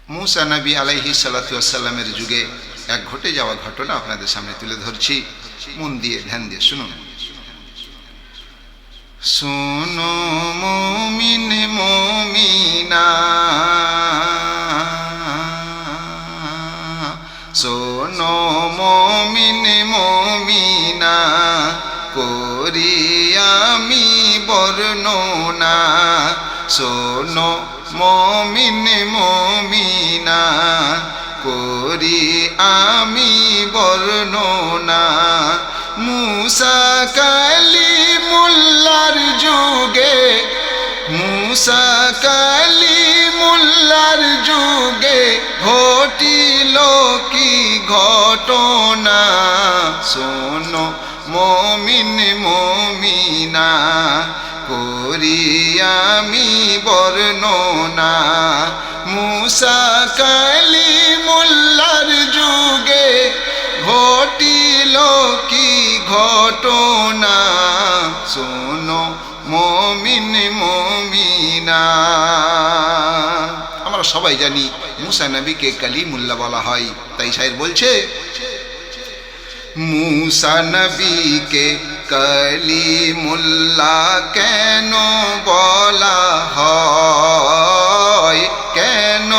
मूसा नबी आलाइहिस सालातु ওয়াসসালামের যুগে এক ঘটে যাওয়া ঘটনা আপনাদের সামনে তুলে ধরছি। মন দিয়ে ধ্যান দিয়ে শুনুন। শোনো মুমিন মুমিনা, শোনো মুমিন মুমিনা, করি আমি বর্ণনা। শোনো মুমিন মুমিনা, করি আমি বর্ণনা। মুসা কালিমুল্লাহর যুগে, মুসা কালিমুল্লাহর যুগে ঘটিল কি ঘটনা। শোনো মুমিন মুমিনা, করি আমি বর্ণনা। মুসা কালিমুল্লাহর যুগে ঘটিল কি ঘটনা। শোনো মুমিন মুমিনা। আমরা সবাই জানি মুসা নবীকে কালিমুল্লাহ বলা হয়। তাই শায়ের বলছে, মুসা নবীকে কালিমুল্লাহ কেন বলা হয়, কেন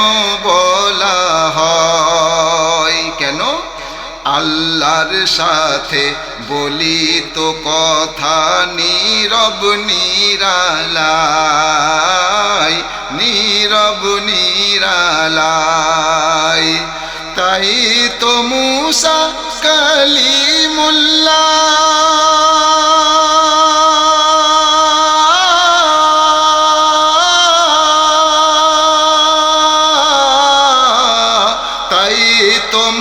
বলা হয়, কেন? আল্লাহর সাথে বলিত কথা নীরব নিরালাই, নীরব নিরালাই। তাই তো মুসা কালিমুল্লাহ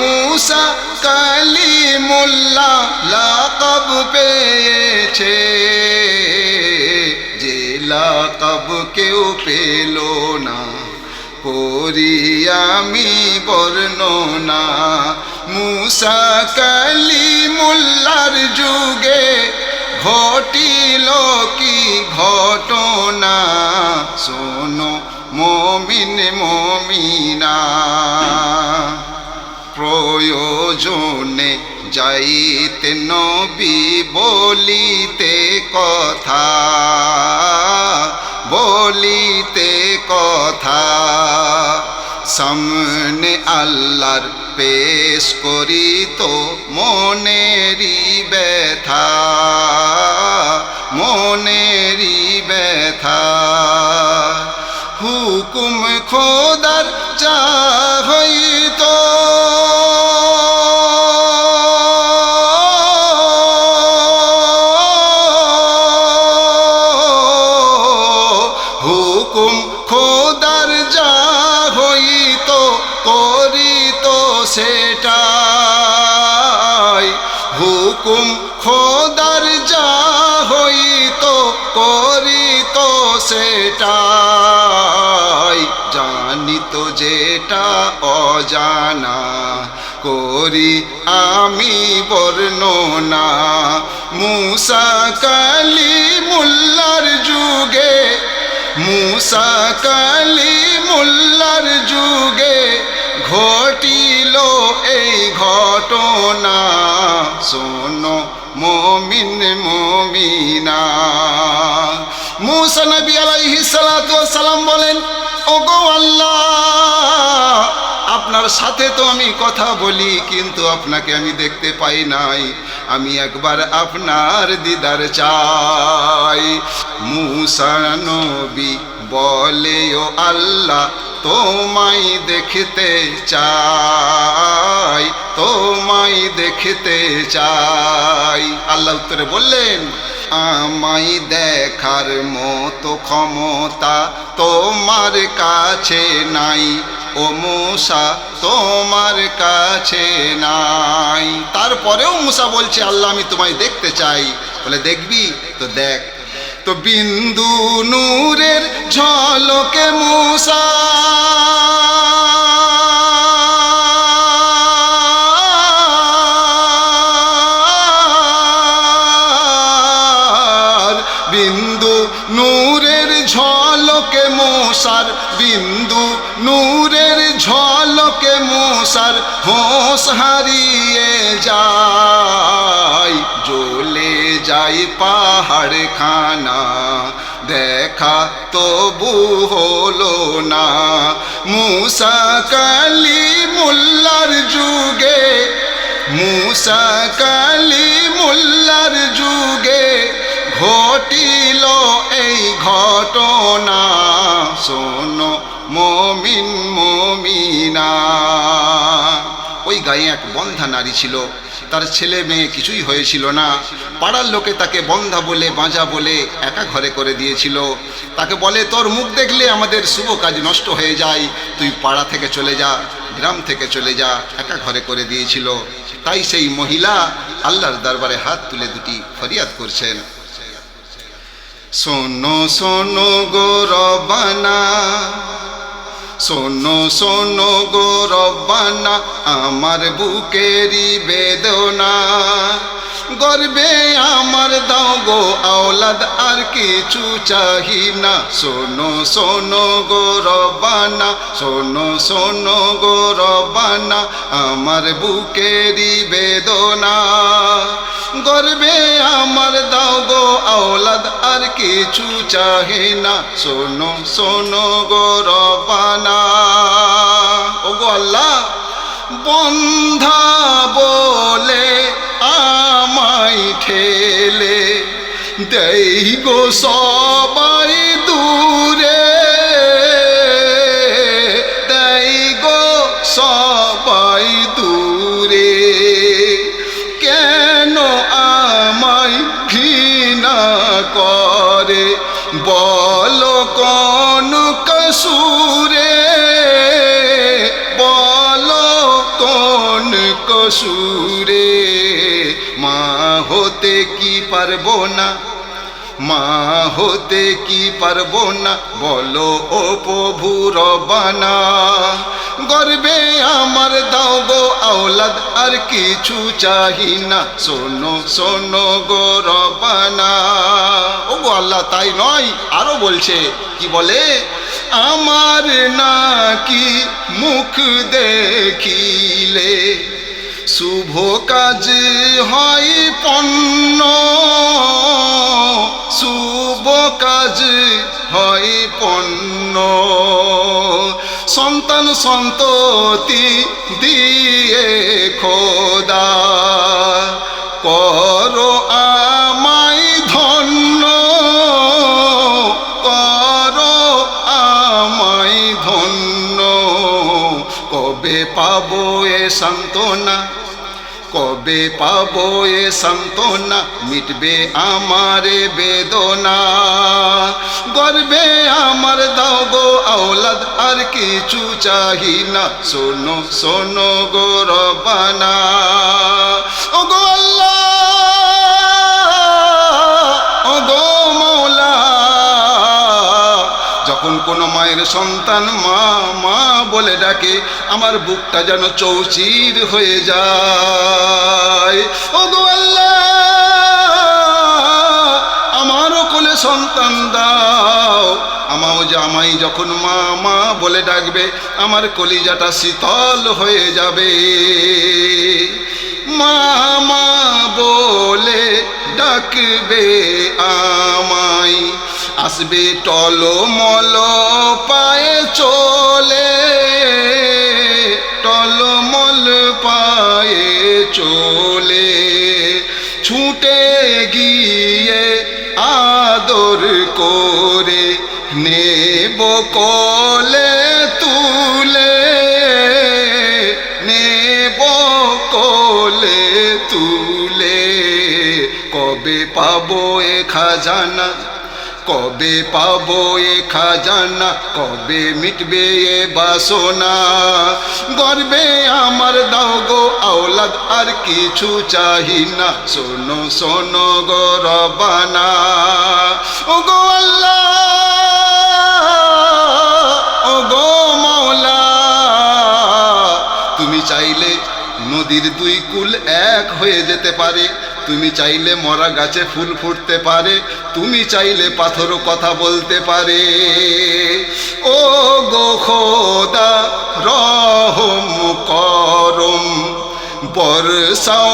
মুসা কালিমুল্লাহ লাকাব পেয়েছে, যে লাকাব কেউ পেল না। করি আমি বর্ণনা। মুসা কালিমুল্লাহর যুগে ঘটিল কি ঘটনা। শোনো মুমিন মুমিনা, প্রয়োজনে যাইতে নবী বলিতে কথা, বলিতে কথা। সামনে আল্লাহর পেশ করিত মনেরি ব্যথা, মনেরি ব্যথা। হুকুম খোদার যা হইত, হুকুম খোদার যা হইত করিত সেটাই। হুকুম খোদার যা হইত করিত সেটাই। জানিত যেটা অজানা, করি আমি বর্ণনা। মুসা কালিমুল্লাহর যুগে, মুসা কালিমুল্লাহর যুগে ঘটিল এই ঘটনা। শোনো মুমিন মুমিনা। মুসা নবী আলাইহিস সালাতু ওয়াসসালাম বলেন, ওগো আল্লাহ, আপনার সাথে তো আমি কথা বলি, কিন্তু আপনাকে আমি দেখতে পাই নাই। আমি একবার আপনার দিদার চাই। মুসা নবী বলে, ও আল্লাহ, তোমায় দেখতে চাই, তোমায় দেখতে চাই। আল্লাহ উত্তরে বললেন, আমায় দেখার মতো ক্ষমতা তোমার কাছে নাই, ও মুসা তোমার কাছে নাই। তারপরেও মুসা বলছে, আল্লাহ আমি তোমায় দেখতে চাই। বলে, দেখবি তো দেখ। তো বিন্দু নূরের ঝলকে মুসা বিন্দু নূরের ঝলকে মশার বিন্দু নূরের ঝলকে মুসার হোশ হারিয়ে যায়, জ্বলে যায় পাহাড় খানা, দেখা তবু হলো না। মুসা কালিমুল্লাহর যুগে, মুসা কালিমুল্লাহর যুগে ঘটিল এই ঘটনা, শোনো মুমিন মুমিনা। ওই গায়ে এক বন্ধা নারী ছিল, তার ছেলে মেয়ে কিছুই হয়েছিল না। পাড়ার লোকে তাকে বন্ধা বলে বাঁজা বলে একা ঘরে করে দিয়েছিল। তাকে বলে, তোর মুখ দেখলে আমাদের শুভ কাজ নষ্ট হয়ে যায়, তুই পাড়া থেকে চলে যা, গ্রাম থেকে চলে যা, একা ঘরে করে দিয়েছিল। তাই সেই মহিলা আল্লাহর দরবারে হাত তুলে দুটি ফরিয়াদ করছেন, শোনো শোনো গো রব্বানা, শোনো শোনো গো রব্বানা, আমার বুকেরই বেদনা, গর্বে আমার দাও গো আওলাদ, আর কিছু চাহি না। শোনো শোনো গো রব্বানা, শোনো শোনো গো রব্বানা, আমার বুকেরই বেদনা, গর্বে আমার দাও গো আওলাদ, আর কিছু চাহে না। শোনো শোনো গো রব্বানা। ও গো আল্লাহ, বন্ধা বলে আমায় ঠেলে দেই গো সবাই দূরে, দেই গো সবাই দূরে, কেন আমায় ঘৃণা করে বলো কোন কসুরে, বলো কোন কসুরে। মা হতে কি পারবো না, মা হতে কি পারবো না, বলো ও প্রভু রব্বানা, গর্বে আমার দাও গো আওলাদ, আর কিছু চাহি না। শোনো শোনো গো রব্বানা। ও গো আল্লাহ, তাই নয়, আরো বলছে, কি বলে, আমার নাকি মুখ দেখিলে শুভ কাজ হয় পণ্য, শুভ কাজ হয় পণ্য, সন্তান সন্ততি দিয়ে খোদা করো আমায় ধন্য, করো আমায় ধন্য। কবে পাবো এ সান্ত্বনা, কবে পাবো এ সান্ত্বনা, মিটবে আমার বেদনা, গর্বে আমার দাও গো আওলাদ, আর কিছু চাহি না। শোনো শোনো গো রব্বানা। ও গো আল্লাহ, ও গো মওলা, যখন কোনো মায়ের সন্তান মা মা বলে ডাকে, আমার বুকটা যেন চৌচির হয়ে যায়। ও গো আল্লাহ, আমারও কোলে সন্তান দাও, আমাও জামাই যখন মা মা বলে ডাকবে, আমার কলিজাটা শীতল হয়ে যাবে। মা মা বলে ডাকবে আমায়, আসবে টলমল পায়ে চলে, টলমল পায়ে চলে, ছুটে গিয়ে আদর করে নেব কোলে তুলে, নেব কোলে তুলে। কবে পাবো এ খাজানা, কবে পাবো এ খাজানা, কবে মিটবে এ বাসনা, গর্বে আমার দাও গো আওলাদ, আর কিছু চাহি না। শোনো শোনো গো রব্বানা। ও গো আল্লাহ, ও গো মওলা, তুমি চাইলে নদীর দুই কুল এক হয়ে যেতে পারে, তুমি চাইলে মরা গাছে ফুল ফুটতে পারে, তুমি চাইলে পাথরও কথা বলতে পারে। ও গো খোদা, রহম করম বর্ষাও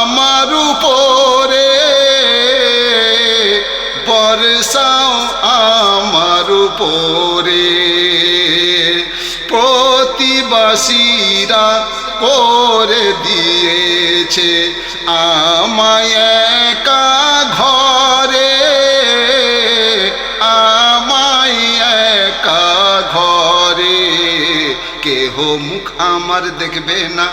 আমার উপরে, বর্ষাও আমার উপরে। প্রতিবাসীরা করে দিয়েছে আমায় একা ঘরে, আমায় একা ঘরে। কেহ মুখ আমার দেখবে না,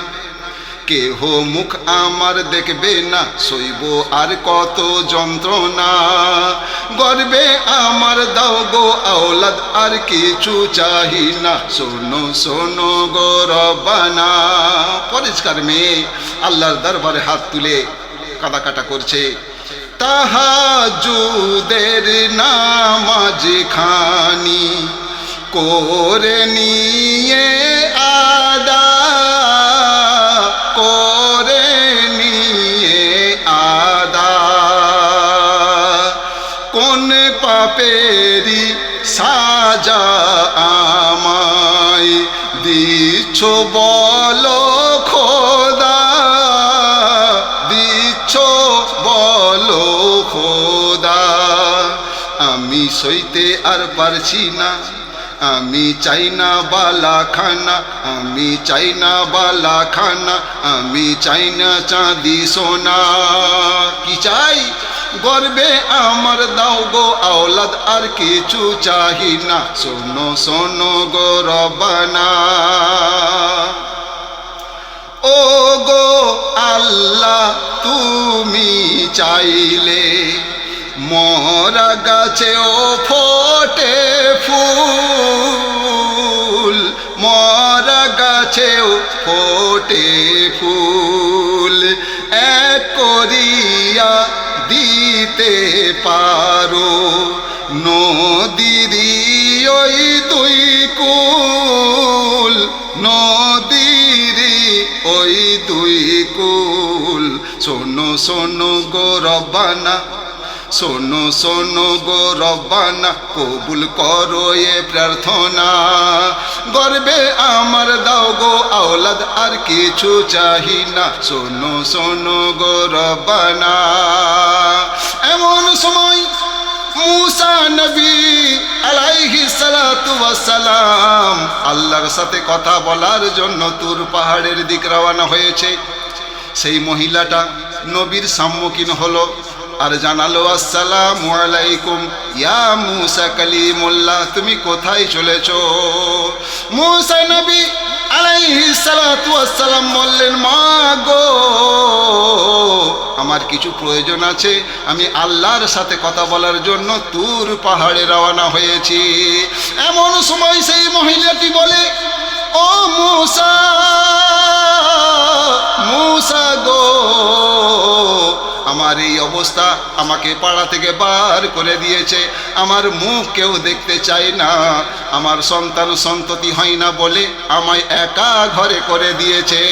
কেহ মুখ আমার দেখবে না, সইব আর কত যন্ত্রণা। গর্বে আমার দাও গো আওলাদ, আর কিছু চাহি না, শোনো শোনো গো রব্বানা। পরিষ্কার মেয়ে আল্লাহর দরবারে হাত তুলে কাঁদাকাটা করছে। তাহাজ্জুদের নামাজ খানি করে নিয়ে আদা, করে নিয়ে আদা। কোন পাপেরি সাজা আমায় দিচ্ছ বলো খোদা, দিচ্ছ বলো খোদা। আমি সইতে আর পারছি না, আমি চাই না বালা খানা, আমি চাই না বালা খানা, আমি চাই না চাঁদি সোনা। কি চাই? গর্বে আমার দাও গো আওলাদ, আর কিছু চাহি না, শোনো শোনো গো রব্বানা। ও গো আল্লাহ তুমি চাইলে মরা গাছেও ফোটে ফুল, মরা গাছেও ফোটে ফুল। এক করিয়া দিতে পারো নদীর ওই দুই কুল, নদীর ওই দুই কুল। শোনো শোনো গো রব্বানা, শোনো শোনো গো রব্বানা, কবুল করো এ প্রার্থনা। গর্বে আমার দাও গো আওলাদ, আর কিছু চাহি না, শোনো শোনো গো রব্বানা। এমন সময় মুসা নবী আলাইহিস সালাতু ওয়াস সালাম আল্লাহর সাথে কথা বলার জন্য তুর পাহাড়ের দিক রওনা হয়েছে। সেই মহিলাটা নবীর সম্মুখীন হলো আর জানালো, আসসালামু আলাইকুম ইয়া মুসা কালিমুল্লাহ, তুমি কোথায় চলেছো? মুসা নবী আলাইহিস সালাতু ওয়াস সালাম বললেন, মা গো আমার কিছু প্রয়োজন আছে, আমি আল্লাহর সাথে কথা বলার জন্য তুর পাহাড়ে রওনা হয়েছি। এমন সময় সেই মহিলাটি বলে, ও মুসা, মুসা গো আমার এই অবস্থা, আমাকে পাড়া থেকে বার করে দিয়েছে, আমার মুখ কেউ দেখতে চায় না, আমার সন্তান সন্ততি হয় না বলে আমায় একা ঘরে করে দিয়েছে।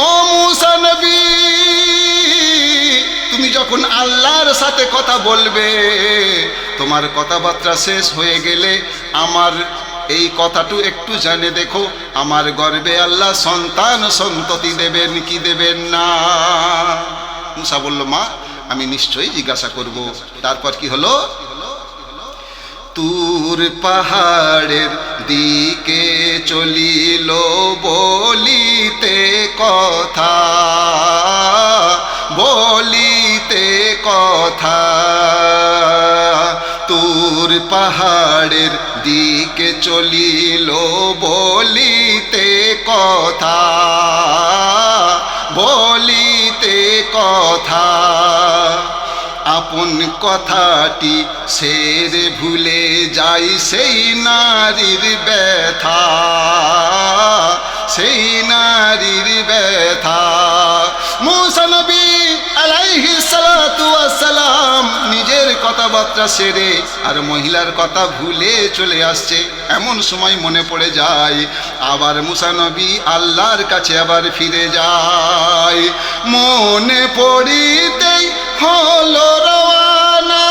ও মুসা নবী, তুমি যখন আল্লাহর সাথে কথা বলবে, তোমার কথাবার্তা শেষ হয়ে গেলে আমার এই কথাটু একটু জানে দেখো, আমার গর্বে আল্লাহ সন্তান সন্ততি দেবেন কি দেবেন না? মুসা বলল, মা আমি নিশ্চয়ই জিজ্ঞাসা করব। তারপর কি হলো? তুর পাহাড়ের দিকে চলিল বলিতে কথা, বলিতে কথা। তুর পাহাড়ের দিকে চলিল বলিতে কথা, বলিতে কথা। আপন কথাটি সেরে ভুলে যাই সেই নারীর ব্যথা, সেই নারীর ব্যথা। মুসা নবী আলাইহিস সালাতু ওয়াস সালাম নিজের কথাবার্তা সেরে আর মহিলার কথা ভুলে চলে আসছে। এমন সময় মনে পড়ে যায়, আবার মুসা নবী আল্লাহর কাছে আবার ফিরে যায়। মনে পড়িতেই হলো রওয়ানা,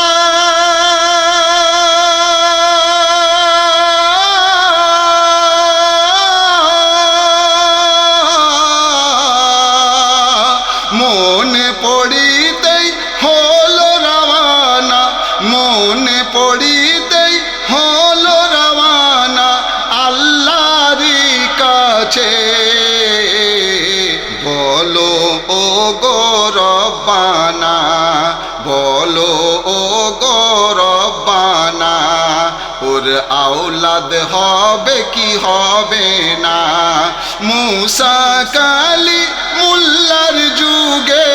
কাছে বলো ও গো রব্বানা, বলো ও গো রব্বানা, ওর আওলাদ হবে কি হবে না। মুসা কালি মুল্লার যুগে,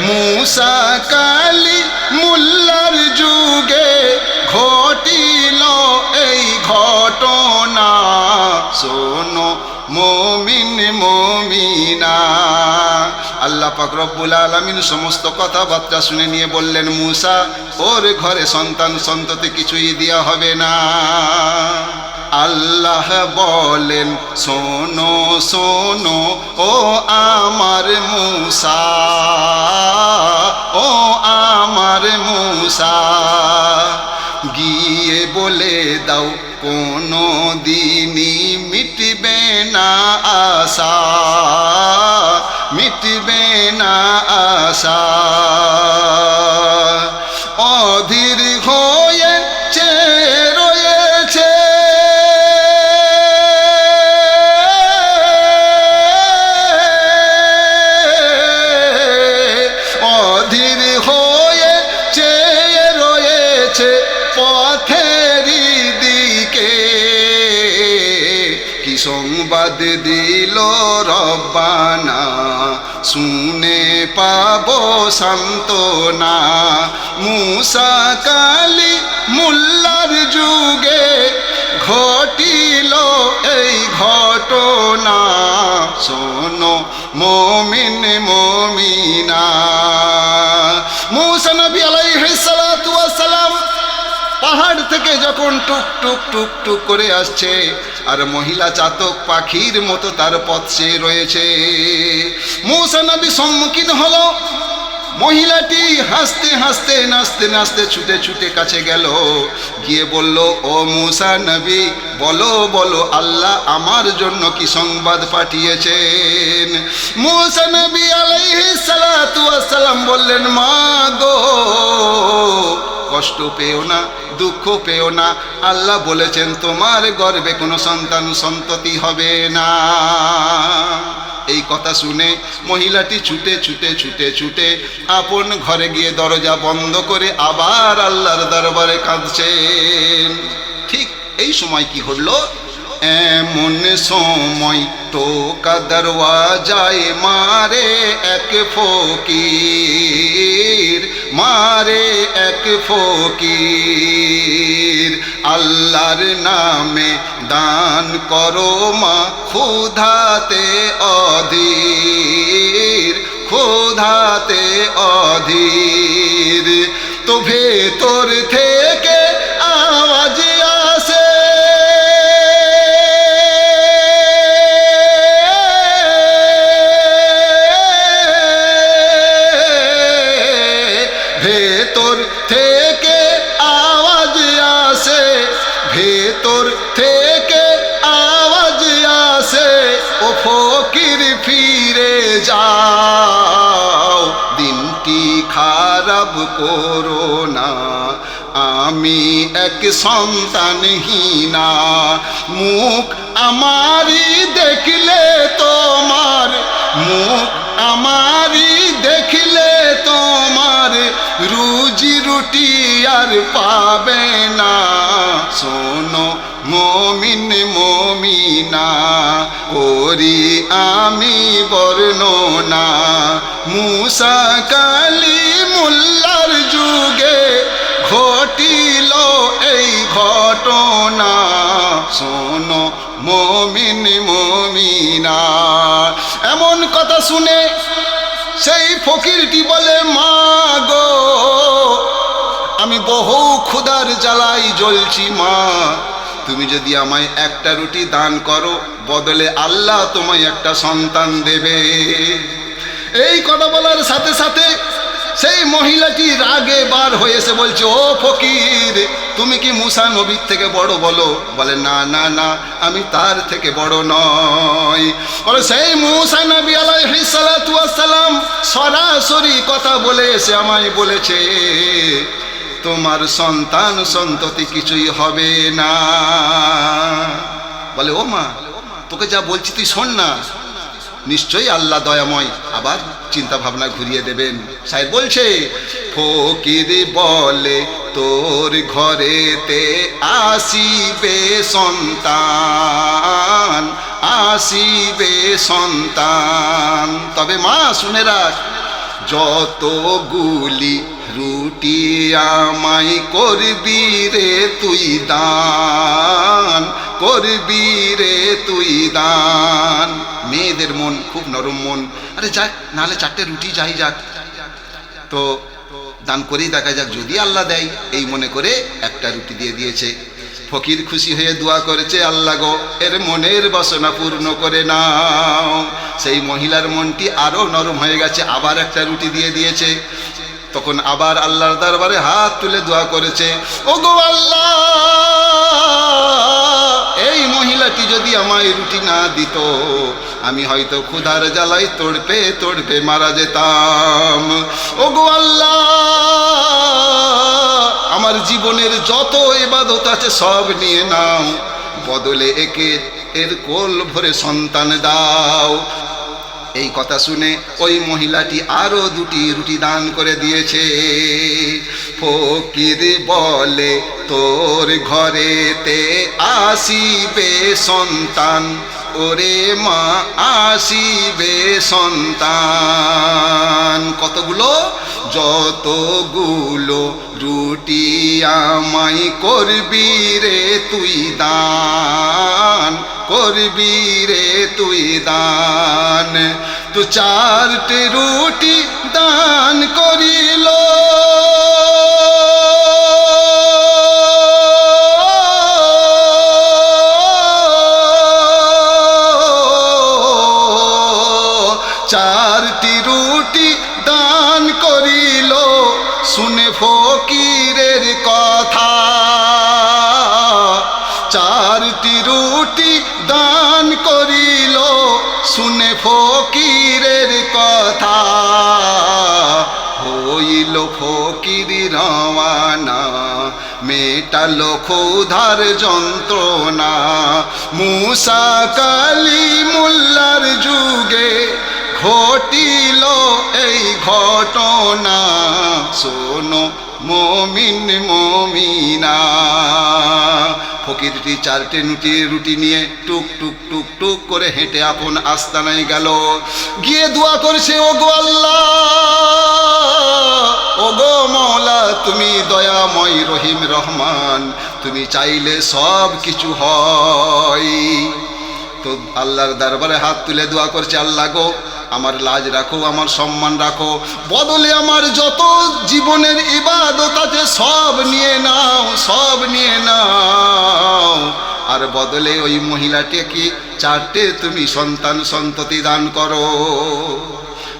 মুসা কালি মুল্লার যুগে ঘটিল এই ঘটনা, শোনো মুমিন মুমিনা। আল্লাহ পাক রব্বুল আলামিন সমস্ত কথাবার্তা শুনে নিয়ে বললেন, মুসা ওর ঘরে সন্তান সন্ততি কিছুই দেওয়া হবে না। আল্লাহ বলেন, শোনো শোনো ও আমার মুসা, ও আমার মুসা, গিয়ে বলে দাও কোনো দিনই মিটবে না আশা, মিটবে না আশা। অধীর হয়ে চেয়ে রয়েছে অধীর হয়ে চেয়ে রয়েছে পথেরই দিকে, কি সংবাদ দিল রব্বানা, শুনে পাবো সান্ত্বনা। মুসা কালি মুল্লার যুগে ঘটিল এই ঘটনা, শোনো মুমিন মুমিনা। মুসা নবী আলাইহিস সালাতু ওয়াস সালাম পাহাড় থেকে যখন টুক টুক টুক টুক করে আসছে, আর মহিলা চাতক পাখির মতো তার পথ চেয়ে রয়েছে, মুসা নবী সম্মুখীন হলো। মহিলাটি হাসতে হাসতে নাচতে নাচতে ছুটে ছুটে কাছে গেল, গিয়ে বলল, ও মুসা নবী, বলো বলো আল্লাহ আমার জন্য কি সংবাদ পাঠিয়েছেন। মুসা নবী আলাইহিস সালাতু ওয়াস সালাম বললেন, মা গো, কষ্ট পেও না, দুঃখ পেও না, আল্লাহ বলেছেন তোমার গর্ভে কোনো সন্তান সন্ততি হবে না। এই কথা শুনে মহিলাটি ছুটে ছুটে ছুটে ছুটে আপন ঘরে গিয়ে দরজা বন্ধ করে আবার আল্লাহর দরবারে কাঁদছেন। ঠিক এই সময় কি হলো, এমন সময় টোকা দরওয়াজায় মারে এক ফকির, মারে এক ফকির। আল্লাহর নামে দান করো মা, ক্ষুধাতে অধীর, ক্ষুধাতে অধীর। তো ভেতর থেকে আওয়াজ আসে, ভেতর থেকে আওয়াজ আসে, ভেতর থেকে আওয়াজ আসে, ও ফকির ফিরে যাও, দিনটি খারাপ করো না, আমি এক সন্তানহীনা। মুখ আমারই দেখলে তোমার, মুখ আমারই দেখলে তোমার রুজি রুটি আর পাবে না। শোনো মুমিন মুমিনা, করি আমি বর্ণনা। মুসা কালিমুল্লাহর যুগে ঘটিল এই ঘটনা, শোনো মুমিন মুমিনা। এমন কথা শুনে সেই ফকিরটি বলে, মা গো, আমি বহু ক্ষুধার জ্বালাই জ্বলছি মা, তুমি যদি আমায় একটা রুটি দান করো, বদলে আল্লাহ তোমায় একটা সন্তান দেবে। এই কথা বলার সাথে সাথে সেই মহিলাটি রাগে বার হয়েছে, বলছে, ও ফকির, তুমি কি মুসা নবীর থেকে বড়? বলো। বলে, না না না, আমি তার থেকে বড় নয়। বলে, সেই মুসা নবী আলাইহিস সালাতু ওয়াস সালাম সরাসরি কথা বলে এসে আমায় বলেছে, তোমার সন্তান সন্ততি কিছুই হবে না। বলে, ও মা, তোকে যা বলছি তুই শোন না, নিশ্চয়ই আল্লাহ দয়াময় আবার চিন্তা ভাবনা ঘুরিয়ে দেবেন। সাহেব বলছে, ফকির বলে তোর ঘরেতে আসিবে সন্তান, আসিবে সন্তান। তবে মা শুনে রাখ, যতগুলি রুটি আমায় করবি রে তুই দান, করবি রে তুই দান। মেয়েদের মন খুব নরম মন, আরে যাক নাহলে 4টে রুটি যাই যাক, তো দান করেই দেখা যাক, যদি আল্লাহ দেয়, এই মনে করে একটা রুটি দিয়ে দিয়েছে। ফকির খুশি হয়ে দোয়া করেছে, আল্লাহ গো এর মনের বাসনা পূর্ণ করে নাও। সেই মহিলার মনটি আরো নরম হয়ে গেছে, আবার একটা রুটি দিয়ে দিয়েছে। তখন আবার আল্লাহর দরবারে হাত তুলে দোয়া করেছে, ওগো আল্লাহ, এই মহিলাটি যদি আমায় রুটি না দিত, আমি হয়তো ক্ষুধার জ্বালায় তড়পে তড়পে মারা যেতাম। ওগো আল্লাহ, আমার জীবনের যত ইবাদত আছে সব নিয়ে নাও, বদলে একে এর কোল ভরে সন্তান দাও। এই কথা শুনে ওই মহিলাটি আরো 2টি রুটি দান করে দিয়েছে। ফকির বলে তোর ঘরেতে আসিবে সন্তান, ওরে মা আসিবে সন্তান। কতগুলো? যতগুলো রুটি আমায় করবি রে তুই দান, করবি রে তুই দান। তো 4টে রুটি দান করিল, শুনে ফকিরের কথা। 4টি রুটি দান করিল, শুনে ফকিরের কথা। হইল ফকির রওয়ানা, মেটালো ক্ষুধার যন্ত্রণা। মুসা কালিমুল্লার যুগে ঘটিল এই ঘটনা, শোনো মুমিন মুমিনা। ফকিরটি 4টে রুটি নিয়ে টুক টুক টুক টুক করে হেঁটে আপন আস্তানায় গেল। গিয়ে দোয়া করছে, ওগো আল্লাহ, ওগো মওলা, তুমি দয়াময় রহিম রহমান, তুমি চাইলে সব কিছু হয়। তো আল্লাহর দরবারে হাত তুলে দোয়া করছে, আল্লাহ গো আমার লাজ রাখো, আমার সম্মান রাখো, বদলে আমার যত জীবনের ইবাদত আছে সব নিয়ে নাও, সব নিয়ে নাও। আর বদলে ওই মহিলাটিকে 4টে তুমি সন্তান সন্ততি দান করো।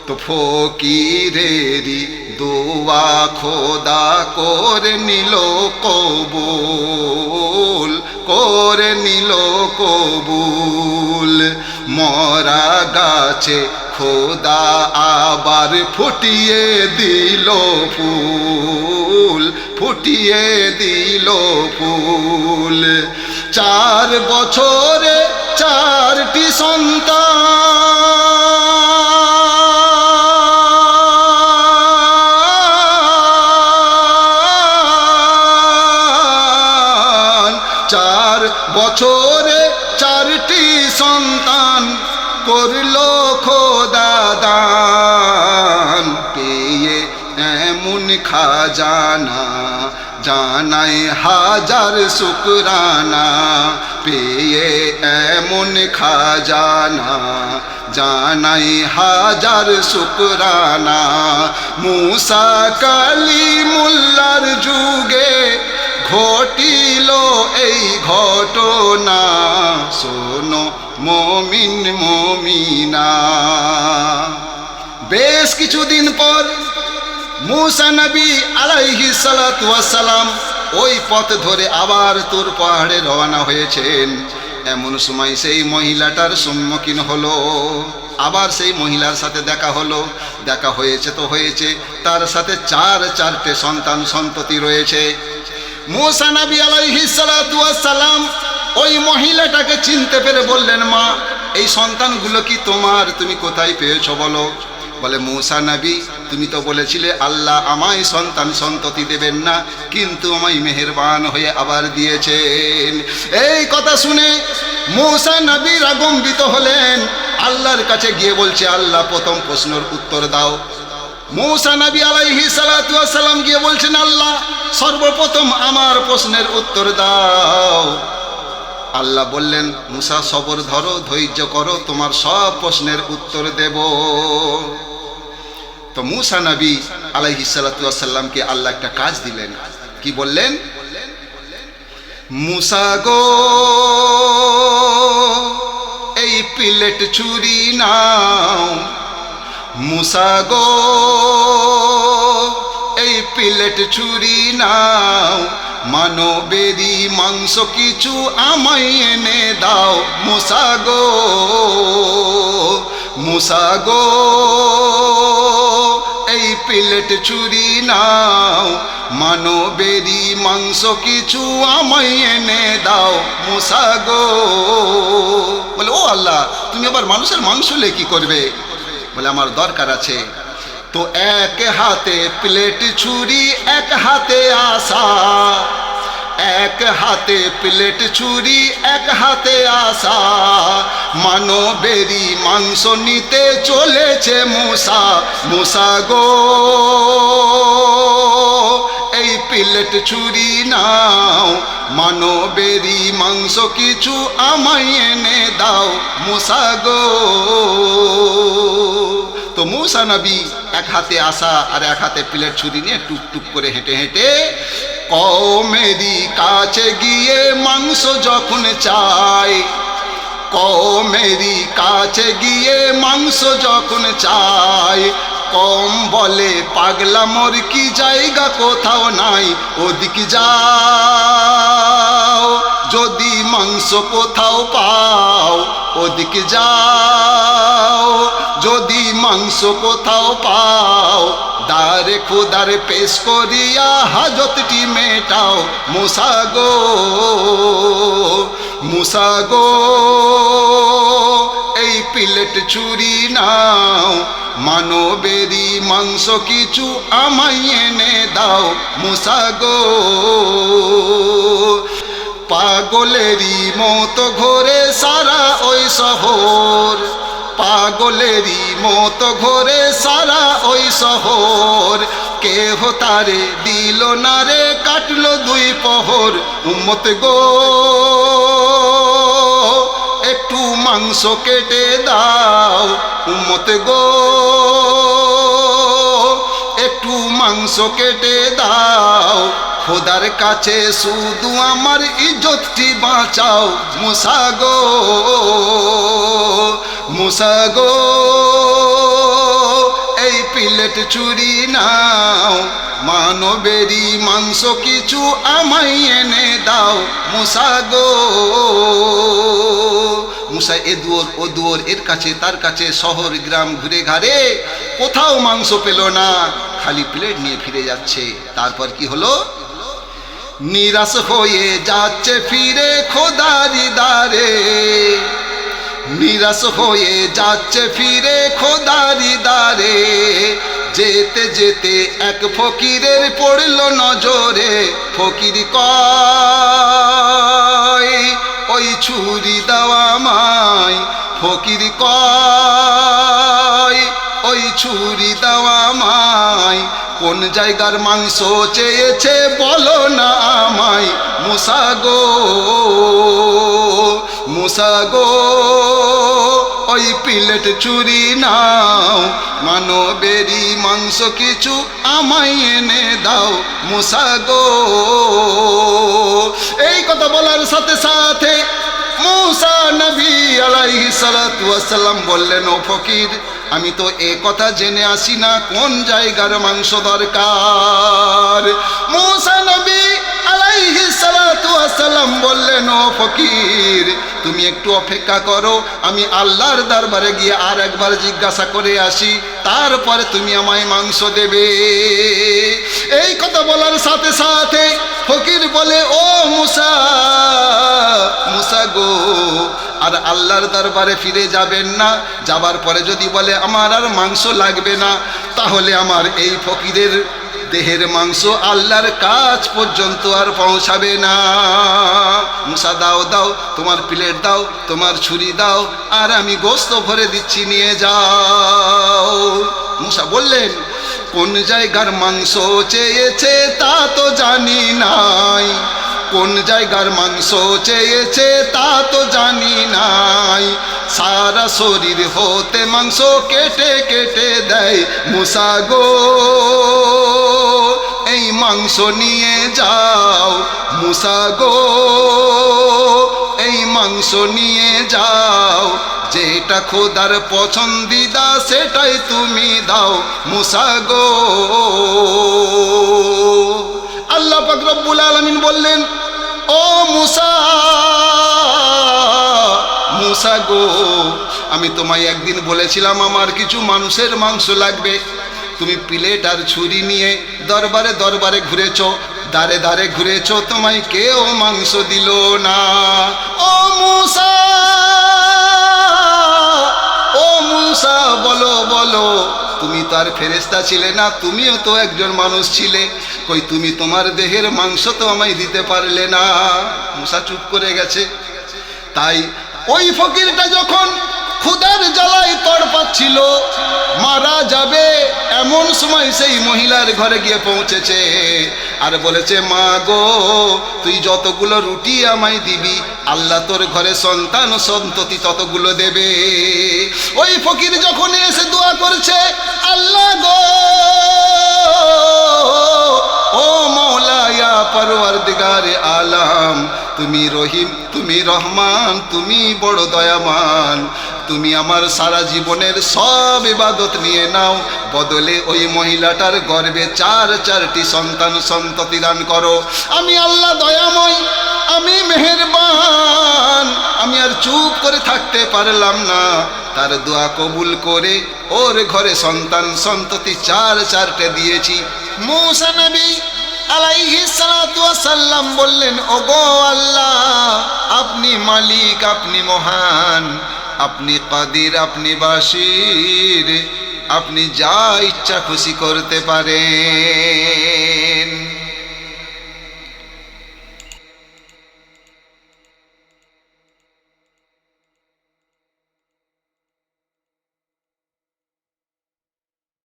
তো ফকিরেরই দোয়া খোদা করে নিল কবুল, করে নিল কবুল। মরা গাছে খোদা আবার ফুটিয়ে দিল ফুল, ফুটিয়ে দিল ফুল। 4 বছরে 4টি সন্তান, 4 বছরে 4টি সন্তান করল খোদা দান। পেয়ে এমন খাজানা, জানাই হাজার শুকরানা। পেয়ে এমন খাজানা, জানাই হাজার শুকরানা। মুসা কালিমুল্লার যুগে ঘটিল এই ঘটনা, শোনো মুমিন মুমিনা। বেশ কিছুদিন পর মুসা নবী আলাইহিস সালাতু ওয়াস সালাম ওই পথ ধরে আবার তুর পাহাড়ে রওনা হয়েছেন। এমন সময় সেই মহিলাটার সম্মুখীন হলো। আবার সেই মহিলার সাথে দেখা হলো। দেখা হয়েছে তো হয়েছে, তার সাথে 4টে সন্তান সন্ততি রয়েছে। মুসা নবী আলাইহিস সালাতু ওয়াস সালাম ওই মহিলাটাকে চিনতে পেরে বললেন, মা এই সন্তানগুলো কি তোমার? তুমি কোথায় পেয়েছো বলো। বলে, মূসা নবী, তুমি তো বলেছিলে আল্লাহ আমায় সন্তান সন্ততি দেবেন না, কিন্তু আমায় মেহেরবান হয়ে আবার দিয়েছেন। এই কথা শুনে মূসা নবী রাগম্বিত হলেন, আল্লাহর কাছে গিয়ে বলছে, আল্লাহ প্রথম প্রশ্নের উত্তর দাও। মূসা নবী আলাইহিস সালাতু ওয়াস সালাম গিয়ে বলছেন, আল্লাহ সর্বপ্রথম আমার প্রশ্নের উত্তর দাও। আল্লাহ বললেন, মূসা সবর ধরো, ধৈর্য করো, তোমার সব প্রশ্নের উত্তর দেব। তো মূসা নবী আলাইহিস সালাতু ওয়াস সালামকে আল্লাহ একটা কাজ দিলেন। কি বললেন? মূসা গো এই প্লেট ছুরি নাও, মূসা গো এই প্লেট ছুরি নাও, মানবেরই মাংস কিছু আমায় এনে দাও। মূসা গো, মূসা গো এই প্লেট ছুরি নাও, মানবেরই মাংস কিছু আমায় এনে দাও। মূসা গো। বলে, ও আল্লাহ, তুমি আবার মানুষের মাংস লে কি করবে? বলে, আমার দরকার আছে। তো এক হাতে প্লেট ছুরি, এক হাতে আশা, এক হাতে প্লেট ছুরি, এক হাতে আশা, মানবেরই মাংস নিতে চলেছে মূসা। মূসা গো এই প্লেট ছুরি নাও, মানবেরই মাংস কিছু আমায় এনে দাও। মূসা গো। তো মূসা নবী এক হাতে আশা আর এক হাতে প্লেট ছুরি নিয়ে টুকটুক করে হেঁটে হেঁটে কওমেরই কাছে গিয়ে মাংস যখন চায়, কওমেরই কাছে গিয়ে মাংস যখন চায়, কম বলে পাগলা মোর কি জায়গা কোথাও নাই, ওদিকে যাও যদি মাংস কোথাও পাও, ওদিকে যাও যদি মাংস কোথাও পাও, দারে খোদারে পেশ করিয়া হাজতটি মেটাও। মূসা গো, মূসা গো এই প্লেট ছুরি নাও, মানবেরই মাংস কিছু আমায় এনে দাও। মূসা গো। পাগলেরই মতো ঘোরে সারা ওই শহর, পাগলেরই মতো ঘোরে সারা ওই শহর, কেহ তারে দিল না রে, কাটলো দুই পহর। উম্মত গো একটু মাংস কেটে দাও, উম্মত গো একটু মাংস কেটে দাও, খোদার কাছে শুধু আমার ইজ্জতটি বাঁচাও। মূসা গো, মূসা গো এই প্লেট ছুরি নাও, মানবেরই মাংস কিছু আমায় এনে দাও। মূসা গো। মূসা এ দুয়ার ও দুয়ার, এর কাছে তার কাছে, শহর গ্রাম ঘুরে ঘাড়ে কোথাও মাংস পেল না, খালি প্লেট নিয়ে ফিরে যাচ্ছে। তারপর কি হলো? নিরাশ হয়ে যাচ্ছে ফিরে খোদারি দারে, নিরাশ হয়ে যাচ্ছে ফিরে খোদারি দারে, যেতে যেতে এক ফকিরের পড়ল নজরে। ফকির কয় ওই ছুরি দেওয়া আমায়, ফকির কয় ওই ছুরি দেওয়া আমায়, কোন জায়গার মাংস চেয়েছে বলো না আমায়। মূসা গো, মূসা গো ওই প্লেট ছুরি নাও, মানবেরই মাংস কিছু আমায় এনে দাও। মূসা গো। এই কথা বলার সাথে সাথে মূসা নবী আলাইহিস সালাতু ওয়াস সালাম বললেন, ও ফকির, আমি তো এ কথা জেনে আসি না কোন জায়গার মাংস দরকার। মূসা নবী আলাইহিস সালাতু ওয়াস সালাম বললেন, ও ফকির, তুমি একটু অপেক্ষা করো, আমি আল্লাহর দরবারে গিয়ে আর একবার জিজ্ঞাসা করে আসি, তারপরে তুমি আমায় মাংস দেবে। এই কথা বলার সাথে সাথে ফকির বলে, ও মুসা, মুসা গো, আর আল্লাহর দরবারে ফিরে যাবেন না? যাবার পরে যদি বলে আমার আর মাংস লাগবে না, তাহলে আমার এই ফকিরের দেহের মাংস আল্লাহর কাছ পর্যন্ত আর পৌঁছাবে না। মুসা, দাও দাও, তোমার প্লেট দাও, তোমার ছুরি দাও, আর আমি গোস্ত ভরে দিচ্ছি, নিয়ে যাও। মুসা বললেন, কোন জায়গার মাংস চেয়েছে তা তো জানি নাই, কোন জায়গার মাংস চেয়েছে তা তো জানি নাই, সারা শরীর হতে মাংস কেটে কেটে দেয় মুসা গো, এই মাংস নিয়ে যাও মুসা গো, এই মাংস নিয়ে যাও, যেটা খোদার পছন্দিদা সেটাই তুমি দাও মুসা গো। আল্লাহ পাক রব্বুল আলামিন বললেন, ও মুসা, মুসা গো, আমি তোমায় একদিন বলেছিলাম আমার কিছু মানুষের মাংস লাগবে, তুমি প্লেট আর ছুরি নিয়ে দরবারে দরবারে ঘুরেছ, দাঁড়ে দাঁড়ে ঘুরেছ, তোমায় কেউ মাংস দিল না। ও মুসা, ও মুসা, বলো বলো, তুমি তো আর ফেরেশতা ছিলে না, তুমিও তো একজন মানুষ ছিলে, কই তুমি তোমার দেহের মাংস তো আমায় দিতে পারলে না। মুসা চুপ করে গেছে। তাই ওই ফকিরটা যখন ক্ষুধার জ্বালায় তড়পাচ্ছিল, মারা যাবে এমন সময় সেই মহিলার ঘরে গিয়ে পৌঁছেছে আর বলেছে, মা গো, তুই যতগুলো রুটি আমায় দিবি, আল্লাহ তোর ঘরে সন্তান সন্ততি ততগুলো দেবে। ওই ফকির যখন এসে দোয়া করছে, আল্লাহ গো, ও মওলা, ইয়া পরওয়ারদিগারে আলাম, তুমি রহিম, তুমি রহমান, তুমি বড় দয়াবান, তুমি আমার সারা জীবনের সব ইবাদত নিয়ে নাও, বদলে ওই মহিলাটার গর্ভে চারটি সন্তান সন্ততি দান করো। আমি আল্লাহ দয়াময়, আমি মেহেরবান, আমি আর চুপ করে থাকতে পারলাম না, তার দোয়া কবুল করে ওর ঘরে সন্তান সন্ততি চারটে দিয়েছি। মুসা নবী আলাইহিস সালাতু ওয়াস সালাম বললেন, ওগো আল্লাহ, আপনি মালিক, আপনি মহান, আপনি কাদির, আপনি বাসির, আপনি যা ইচ্ছা খুশি করতে পারেন।